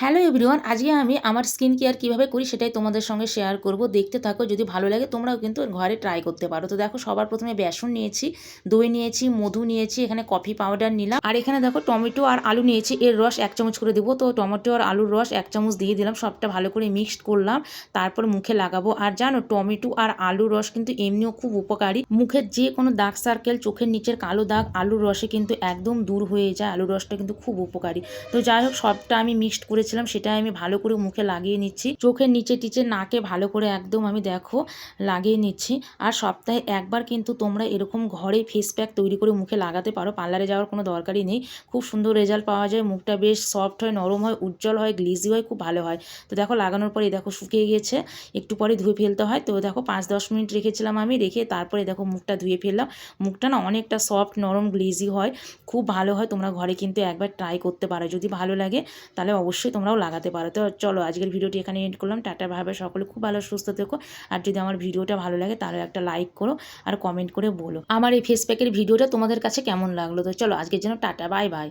Hello everyone, আজকে আমি আমার স্কিন কেয়ার কীভাবে করি সেটাই তোমাদের সঙ্গে শেয়ার করব। দেখতে থাকো, যদি ভালো লাগে তোমরাও কিন্তু ঘরে ট্রাই করতে পারো। তো দেখো, সবার প্রথমে বেসন নিয়েছি, দই নিয়েছি, মধু নিয়েছি, এখানে কফি পাউডার নিলাম, আর এখানে দেখো টমেটো আর আলু নিয়েছি। এর রস 1 চামচ করে দেবো। তো টমেটো আর আলুর রস 1 চামচ দিয়ে দিলাম, সবটা ভালো করে মিক্সড করলাম, তারপর মুখে লাগাবো। আর জানো, টমেটো আর আলুর রস কিন্তু এমনিও খুব উপকারী। মুখের যে কোনো দাগ সার্কেল, চোখের নিচের কালো দাগ আলুর রসে কিন্তু একদম দূর হয়ে যায়। আলুর রসটা কিন্তু খুব উপকারী। তো যাই হোক, সবটা আমি মিক্সড করেছিলাম, সেটা আমি ভালো করে মুখে লাগিয়ে নিচ্ছি। চোখের নিচে টিচে নাকে ভালো করে একদম আমি দেখো লাগিয়ে নিচ্ছি। আর সপ্তাহে একবার কিন্তু তোমরা এরকম ঘরে ফেস প্যাক তৈরি করে মুখে লাগাতে পারো, পার্লারে যাওয়ার কোনো দরকারই নেই। খুব সুন্দর রেজাল্ট পাওয়া যায়, মুখটা বেশ সফট হয়, নরম হয়, উজ্জ্বল হয়, গ্লিজি হয়, খুব ভালো হয়। তো দেখো, লাগানোর পরে দেখো শুকিয়ে গিয়েছে, একটু পরে ধুয়ে ফেলতে হয়। তো দেখো 5-10 মিনিট রেখেছিলাম আমি, রেখে তারপরে দেখো মুখটা ধুয়ে ফেললাম। মুখটা না অনেকটা সফট, নরম, গ্লিজি হয়, খুব ভালো হয়। তোমরা ঘরে কিন্তু একবার ট্রাই করতে পারো, যদি ভালো লাগে তাহলে অবশ্যই তোমরাও লাগাতে পারো। তো চলো, আজকের ভিডিওটি এখানে এন্ড করলাম। টাটা, ভাবে সকলে খুব ভালো সুস্থ থেকো। আর যদি আমার ভিডিওটা ভালো লাগে তাহলে একটা লাইক করো আর কমেন্ট করে বলো আমার এই ফেস প্যাকের ভিডিওটা তোমাদের কাছে কেমন লাগলো। তো চলো, আজকের জন্য টাটা, বাই বাই।